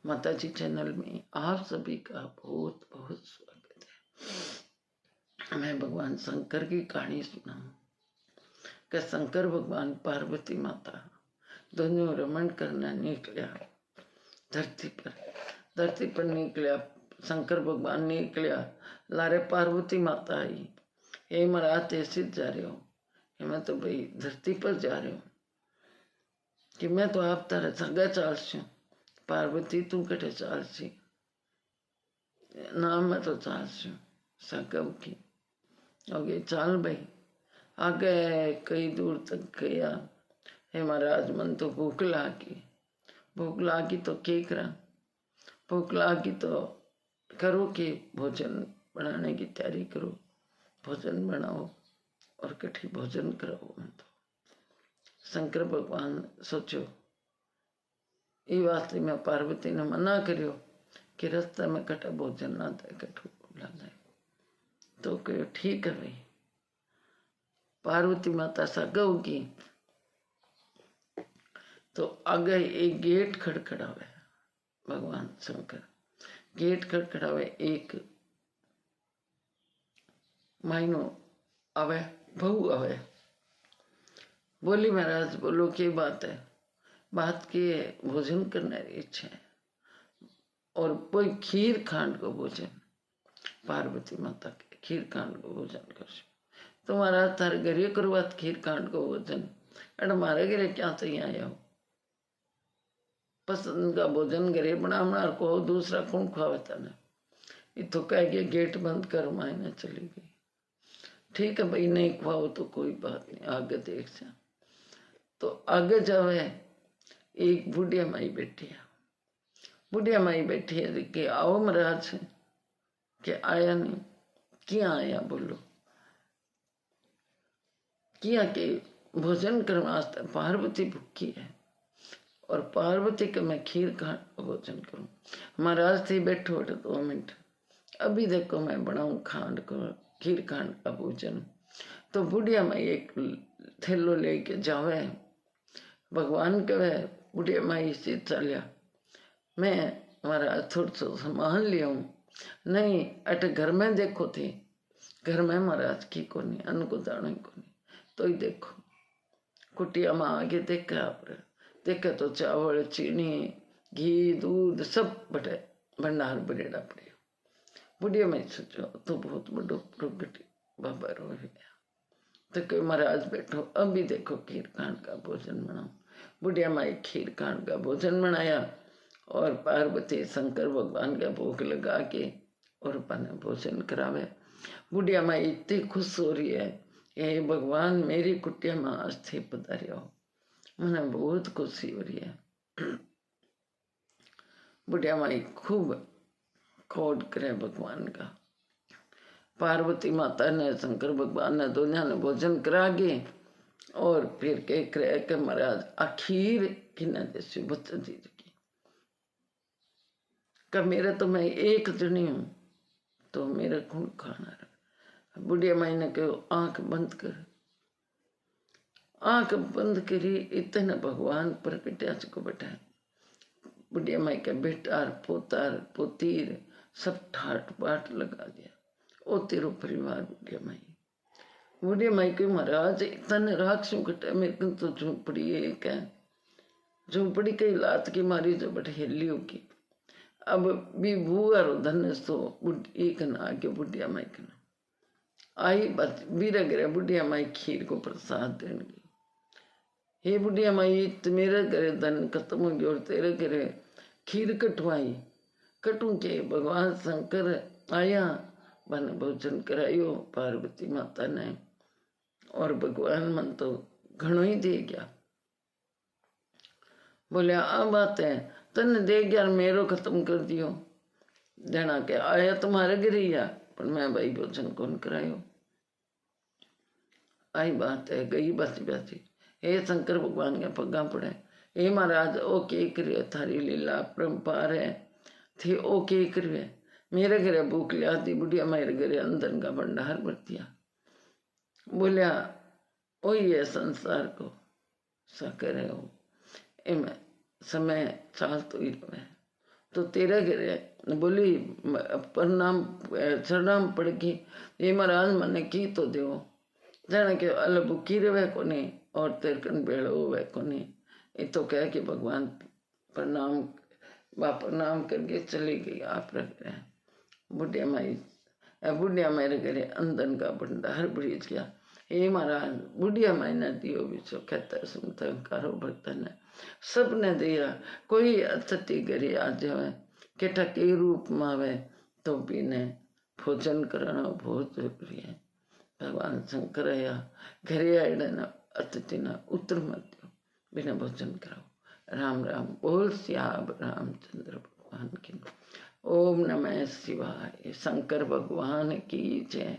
माता जी चैनल में आप सभी का बहुत बहुत स्वागत है। मैं भगवान शंकर की कहानी सुनाऊं कि शंकर भगवान पार्वती माता दोनों रमण करना निकला धरती पर निकला। शंकर भगवान निकला, लारे पार्वती माता आई। हे महाराज ऐसे जा रहे हो? मैं तो भाई धरती पर जा रहे हूँ कि मैं तो आप तारा सगा चालशू। पार्वती तू कटे चालसी नाम में तो चालशू सकब की हो गई। चाल भाई आगे कई दूर तक गया। हे महाराज मन तो भूख लागी तो क्या करा? भूख लागी तो करो कि भोजन बनाने की तैयारी करो, भोजन बनाओ और कठी भोजन कराओ। मैं तो शंकर भगवान सोचो ये वास्ते में पार्वती ने मना करियो कि रास्ते में कटा भोजन ना दे, कठू ला दे। तो कहो ठीक है भाई। पार्वती माता सगव की तो आगे एक गेट खड़खड़ावे। भगवान शंकर गेट खड़खड़ावे। एक महीनो आवे, बहू आवे। बोली महाराज बोलो क्या बात है? बात की है भोजन करने की इच्छा है और कोई खीर खांड को भोजन। पार्वती माता के खीर खांड को भोजन कर तो महाराज थारे घरे करवात खीर खांड को भोजन अरे मारे घरे क्या तो यहाँ आया हो? पसंद का भोजन घरे बनावना को दूसरा कौन खुआवे तने? इतो कह के गेट बंद कर मायने चली गई। ठीक है भाई नहीं खुआओ तो कोई बात नहीं, आगे देख से। तो आगे जावे एक बुढ़िया माई बैठी है। बुढ़िया माई बैठी है कि आओ महाराज के आया नहीं। क्या आया बोलो? किया कि भोजन करने वास्ते पार्वती भूखी है और पार्वती का मैं खीर का भोजन करूं। महाराज थी बैठो 2 मिनट, अभी देखो मैं बनाऊं खांड को खीर खांड का भोजन। तो बुढ़िया माई एक थैलो लेके जावे। भगवान कहे बुढ़िया माई से चलिया मैं महाराज थोड़ा सा सामान लिया हूँ। नहीं अट घर में देखो थी, घर में महाराज की को नहीं, अन्न को दाना को नहीं। तो ही देखो कुटिया में आगे देखा आपने, देखे तो चावल चीनी घी दूध सब बटे भंडार बरेड़ा पड़े। बुढ़िया में सोचो तो बहुत बड़ो प्रगति बाबा रो गया। तो कोई महाराज बैठो अभी देखो खीर खांड का भोजन बनाओ। बुढ़िया माई खीर खांड का भोजन बनाया और पार्वती शंकर भगवान का भोग लगा के और अपने भोजन करावे। बुढ़िया माई इतनी खुश हो रही है, ये भगवान मेरी कुटिया में अस्थि पधारिया हो, मैंने बहुत खुशी हो रही है। बुढ़िया माई खूब खोड करे भगवान का। पार्वती माता ने शंकर भगवान ने दोनों ने भोजन करा के और फिर कह करे कि महाराज आखिर किन्ना जैसी बच्चन जी की का मेरा तो मैं एक जनी हूं तो मेरा खून खाना रहा। बुढ़िया माई ने कहो आंख बंद कर। आंख बंद करी इतने भगवान प्रकट्या को बैठा। बुढ़िया माई का बेटार पोतार पोतीर सब ठाट बाट लगा दिया। ओ तेरो परिवार बुढ़िया माई के महाराज इतने राक्षसों कटे मेरे को तो झोंपड़ी एक है, झोंपड़ी कई लात की मारी जो बट हिली होगी। अब भी बुआ रो धन सो एक न आगे बुढ़िया माई के आई बस बीरा गिरा बुढ़िया माई खीर को प्रसाद देंगी। हे बुढ़िया माई मेरे घरे धन खत्म हो गया और तेरे घरे खीर कटवाई। कटू के भगवान शंकर आया बन भोजन करायो पार्वती माता ने और भगवान मन तो घणो ही दे गया। बोले आ बात है तन दे गया मेरो खत्म कर दियो। देना के आया तुम्हारे गिरिया पर मैं भाई भोजन कौन करायो। आई बात है गई बस बैसी। हे शंकर भगवान के पगा पड़े। हे महाराज ओ के करियो थारी लीला परम्पार है थी ओ के करियो। मेरे घरे भूख लिया थी बुढ़िया मेरे घरे अंदर का भंडार भर दिया। बोलिया ओ ये संसार को सा करे हो इमें समय चाल तो ही रहे तो तेरा गिरे बोली प्रणाम शरणाम पड़ गई ये महाराज मने की तो दो जाने के अल भूखी रहे को नहीं और तेरे कन बेड़ो हुए को नहीं। ये तो कह के भगवान प्रणाम प्रणाम करके चली गई। आप रख रहे बुढ़िया माई रे घरे अंदन का भंडार भरीज गया। हे महाराज बुढ़िया माई ने दियो बिचो कहता सुनता कारो भक्तन ने सबने दिया। कोई अतिथि घरे आ जाए केटा के रूप में आवे तो भी ने भोजन करना बहुत जरूरी है। भगवान शंकर आया घरे आए ना अतिथि ना उत्तर मत दो बिना भोजन कराओ। राम राम बोल श्याम रामचंद्र भगवान की। ओम नमः शिवाय। शंकर भगवान की जय।